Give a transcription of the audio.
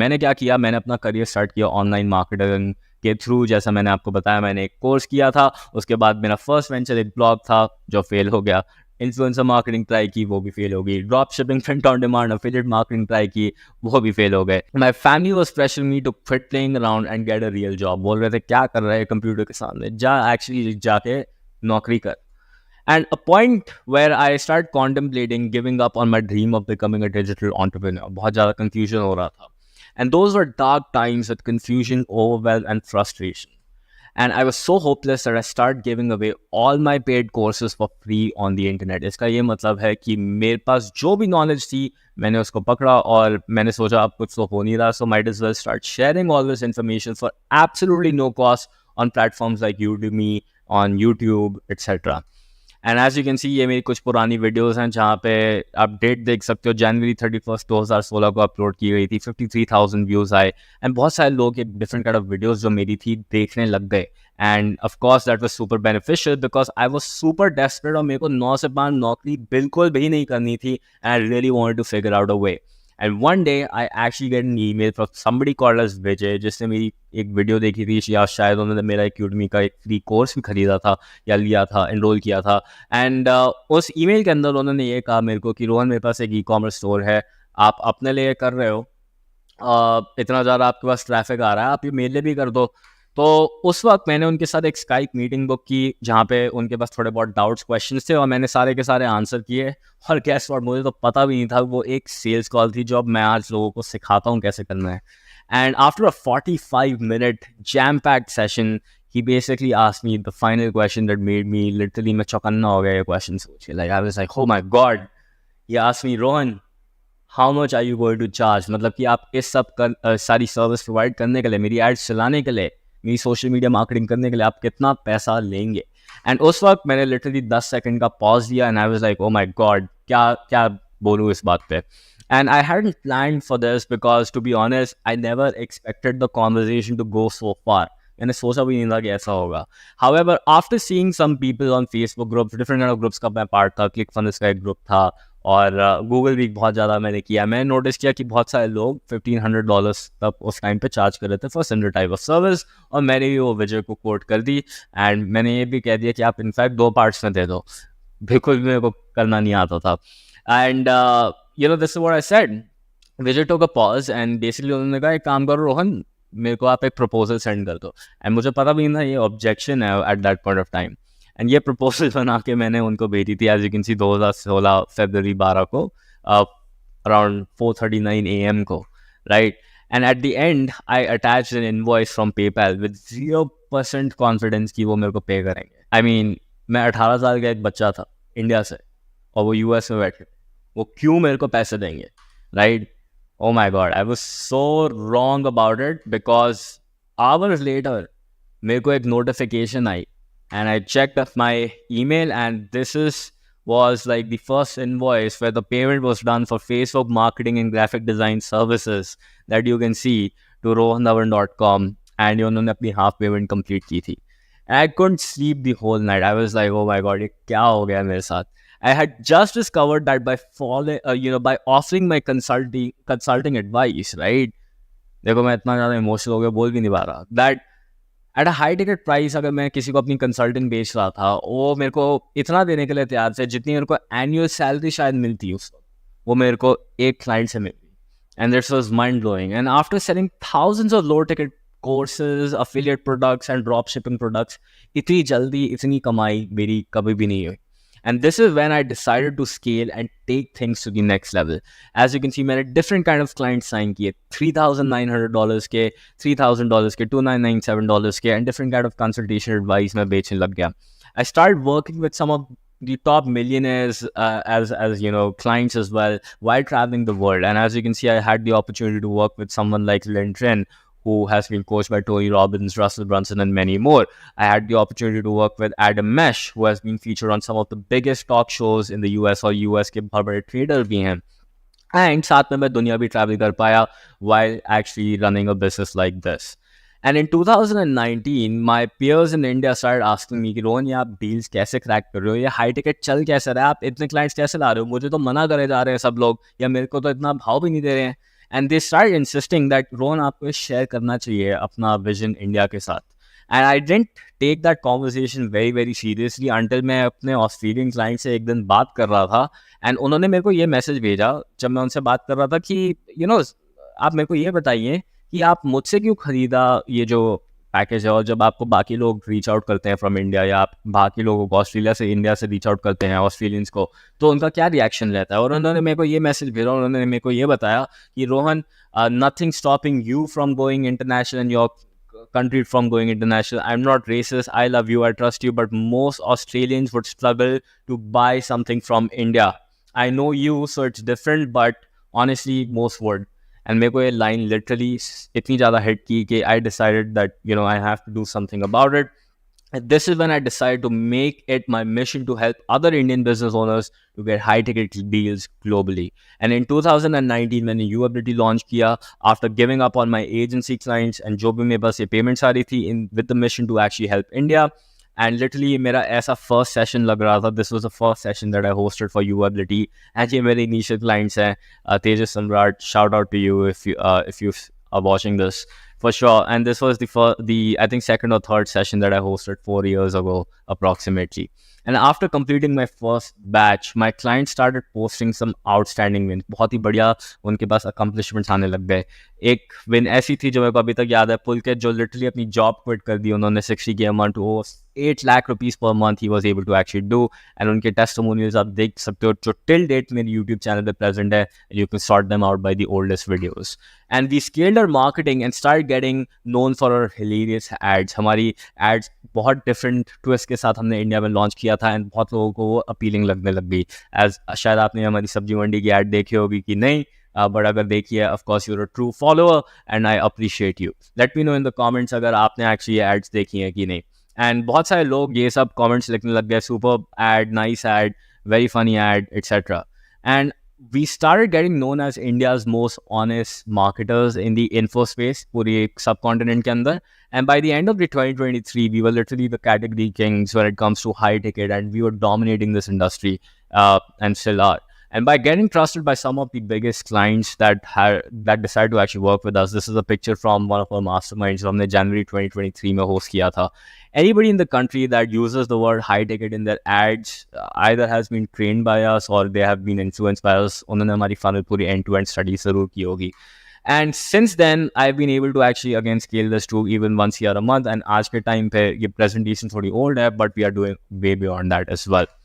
मैंने क्या किया, मैंने अपना करियर स्टार्ट किया ऑनलाइन मार्केटिंग के थ्रू। जैसा मैंने आपको बताया, मैंने एक कोर्स किया था, उसके बाद मेरा फर्स्ट वेंचर एक ब्लॉग था जो फेल हो गया। इन्फ्लुएंसर मार्केटिंग ट्राई की, वो भी फेल हो गई। Drop shipping, print on demand, affiliate marketing try की, वो भी फेल हो गए। My family was pressuring me to quit playing around and get a real job. बोल रहे थे क्या कर रहे हैं कंप्यूटर के सामने, जा एक्चुअली जाके नौकरी कर। And a point where I started contemplating giving up on my dream of becoming a digital entrepreneur. बहुत ज़्यादा confusion हो रहा था. And those were dark times with confusion, overwhelm, and frustration. And I was so hopeless that I started giving away all my paid courses for free on the internet. इसका ये मतलब है कि मेरे पास जो भी knowledge थी, मैंने उसको पकड़ा और मैंने सोचा अब कुछ तो हो नहीं रहा, so might as well start sharing all this information for absolutely no cost on platforms like Udemy, on YouTube, etc. And as you can see, ये मेरी कुछ पुरानी वीडियोस हैं जहाँ पे आप डेट देख सकते हो, जनवरी 31 2016 को अपलोड की गई थी। 53,000 व्यूज़ आए एंड बहुत सारे लोग ये डिफरेंट काइंड ऑफ वीडियोस जो मेरी थी देखने लग गए। End of course that was super beneficial because I was super desperate और मेरे को 9 से 5 नौकरी बिल्कुल भी नहीं करनी थी and I really wanted to figure out a way. And one day I actually get an email from somebody called as Vijay, जिसने मेरी एक वीडियो देखी थी या शायद उन्होंने मेरा एक Udemy का एक फ्री कोर्स भी खरीदा था या लिया था, एनरोल किया था। एंड उस ईमेल के अंदर उन्होंने ये कहा मेरे को कि रोहन, मेरे पास एक ई-कॉमर्स स्टोर है, आप अपने लिए कर रहे हो, इतना ज़्यादा आपके पास ट्रैफिक आ रहा है, आप ये मेरे लिए भी कर दो। तो उस वक्त मैंने उनके साथ एक स्काइप मीटिंग बुक की जहाँ पे उनके पास थोड़े बहुत डाउट्स क्वेश्चंस थे और मैंने सारे के सारे आंसर किए। और गैस व्हाट, मुझे तो पता भी नहीं था वो एक सेल्स कॉल थी जो अब मैं आज लोगों को सिखाता हूँ कैसे करना है। And after a 45-minute jam packed session he basically asked me the final question that made me literally, मैं चौकन्ना हो गया ये क्वेश्चन सोच के। Like I was like, oh my god, he asked me, Rohan, how much are you going to charge? मतलब कि आप इस सब सारी सर्विस प्रोवाइड करने के लिए, मेरी एड्स चलाने के लिए, मेरी सोशल मीडिया मार्केटिंग करने के लिए आप कितना पैसा लेंगे? एंड उस वक्त मैंने लिटरली 10 सेकंड का पॉज दिया and I was like, oh my God, क्या क्या बोलूँ इस बात पे। And I hadn't planned for this because to be honest I never expected the conversation to go so far. मैंने सोचा भी नहीं था कि ऐसा होगा। However after seeing some people on Facebook groups, different kind of groups का मैं पार्ट था, क्लिकफनेस का एक ग्रुप था और गूगल वीक बहुत ज़्यादा मैंने किया। मैंने नोटिस किया कि बहुत सारे लोग $1,500 तक उस टाइम पे चार्ज कर रहे थे for similar type of service और मैंने भी वो विजय को कोट कर दी एंड मैंने ये भी कह दिया कि आप इनफैक्ट 2 पार्ट्स में दे दो। बिल्कुल भी मेरे को करना नहीं आता था। And you know this is what I said. Vijay took a pause and basically उन्होंने कहा एक काम करो रोहन, मेरे को आप एक प्रपोजल सेंड कर दो। एंड मुझे पता भी नहीं था ये ऑब्जेक्शन है at that point of time. And ये प्रपोजल बना के मैंने उनको भेजी थी, एज यू कैन सी 2016 फरवरी 12 को अराउंड 4:39 AM को, right. And at the and I attached N invoice from PayPal with 0% confidence कि वो मेरे को पे करेंगे। आई मीन मैं 18 साल का एक बच्चा था इंडिया से और वो US में बैठे, वो क्यों मेरे को पैसे देंगे, right. Oh my god, I was so wrong about it because hours later मेरे को एक notification I and I checked up my email and this was like the first invoice where the payment was done for Facebook marketing and graphic design services that you can see to rohandavan.com and उन्होंने अपनी half payment complete की थी। And I couldn't sleep the whole night. I was like, oh my god, ये क्या हो गया मेरे साथ? I had just discovered that by by offering my consulting advice, right? देखो मैं इतना ज़्यादा इमोशनल हो गया, बोल भी नहीं पा रहा। That at a high ticket price अगर मैं किसी को अपनी कंसल्टिंग बेच रहा था, वो मेरे को इतना देने के लिए तैयार थे जितनी मेरे को एनुअल सैलरी शायद मिलती उस वक्त, वो मेरे को एक क्लाइंट से मिलती। And this was mind blowing. And after selling thousands of low ticket courses, affiliate products and drop shipping products, इतनी जल्दी इतनी कमाई मेरी कभी भी नहीं हुई। And this is when I decided to scale and take things to the next level. As you can see, मैंने different kind of clients sign किए, $3,900 के, $3,000 के, $2,997 के, and different kind of consultation advice मैं बेचने लग गया. I started working with some of the top millionaires as you know clients as well while traveling the world. And as you can see, I had the opportunity to work with someone like Lynn Trin, who has been coached by Tony Robbins, Russell Brunson, and many more. I had the opportunity to work with Adam Mesh, who has been featured on some of the biggest talk shows in the US और US के बहुत बड़े trader भी हैं। And साथ में मैं दुनिया भी ट्रैवल कर पाया while actually running a business like this. And in 2019, my peers in India started asking me कि रोहन ये आप डील्स कैसे क्रैक कर रहे हो, ये हाई टिकट चल कैसे रहा है, आप इतने क्लाइंट्स कैसे ला रहे हो, मुझे तो मना करे जा रहे हैं सब लोग या मेरे को तो इतना भाव भी नहीं दे रहे हैं। And they start insisting that Rohan आपको शेयर करना चाहिए अपना विजन इंडिया के साथ. And I didn't take that conversation very very seriously until मैं अपने ऑस्ट्रेलियन क्लाइंट से एक दिन बात कर रहा था एंड उन्होंने मेरे को ये मैसेज भेजा जब मैं उनसे बात कर रहा था कि आप मेरे को ये बताइए कि आप मुझसे क्यों खरीदा ये जो पैकेज है, और जब आपको बाकी लोग रीच आउट करते हैं फ्रॉम इंडिया या आप बाकी लोगों को ऑस्ट्रेलिया से इंडिया से रीच आउट करते हैं ऑस्ट्रेलियंस को, तो उनका क्या रिएक्शन रहता है. और उन्होंने मेरे को ये मैसेज भेजा, उन्होंने मेरे को ये बताया कि Rohan, nothing stopping you from going international and your country from going international. I'm not racist. I love you. I trust you. But most Australians would struggle to buy something from India. I know you, so it's different. But honestly, most would. And मेरे को ये line literally इतनी ज़्यादा hit की कि I decided that I have to do something about it. And this is when I decided to make it my mission to help other Indian business owners to get high-ticket deals globally. And in 2019, मैंने UAbility launch किया after giving up on my agency clients and जो भी मेरे पास ये payments आ रही थी with the mission to actually help India. And literally मेरा ऐसा first session लग रहा था. This was the first session that I hosted for UAbility. And ये मेरे initial clients हैं. Tejas Samrat, shout out to you if you are watching this. For sure. And this was the I think second or third session that I hosted 4 years ago approximately. And after completing my first batch, my clients started posting some outstanding wins. बहुत ही बढ़िया उनके पास accomplishments आने लग गए. एक win ऐसी थी जो मेरे को अभी तक याद है, पुलकित जो literally अपनी job quit कर दी उन्होंने 60K a month to 8 lakh rupees per month he was able to actually do. And उनके testimonials आप देख सकते हो जो till date मेरे YouTube channel पे present है. You can sort them out by the oldest videos. And we scaled our marketing and started getting known for our hilarious ads. हमारी ads बहुत different twist के साथ हमने इंडिया में launch किया था एंड बहुत लोगों को वो अपीलिंग लगने लग गई. एज शायद आपने हमारी सब्जी मंडी की एड देखी होगी कि नहीं, बट अगर देखिए of course you're a true follower and I appreciate you. Let me know in the comments अगर आपने एक्चुअली ये एड्स देखी हैं कि नहीं. एंड बहुत सारे लोग ये सब कमेंट्स लिखने लग गए, super ad, nice ad, very funny ad, etc. And we started getting known as India's most honest marketers in the info space, पूरी एक subcontinent के अंदर. And by the end of the 2023, we were literally the category kings when it comes to high ticket, and we were dominating this industry and still are. And by getting trusted by some of the biggest clients that decided to actually work with us, this is a picture from one of our masterminds हमने January 2023 में host किया था. Anybody in the country that uses the word high ticket in their ads either has been trained by us or they have been influenced by us. उन्होंने हमारी funnel पूरी end-to-end study जरूर की होगी. And since then, I've been able to actually again scale this to even once a month. And आज के time पे ये presentation थोड़ी old है, but we are doing way beyond that as well.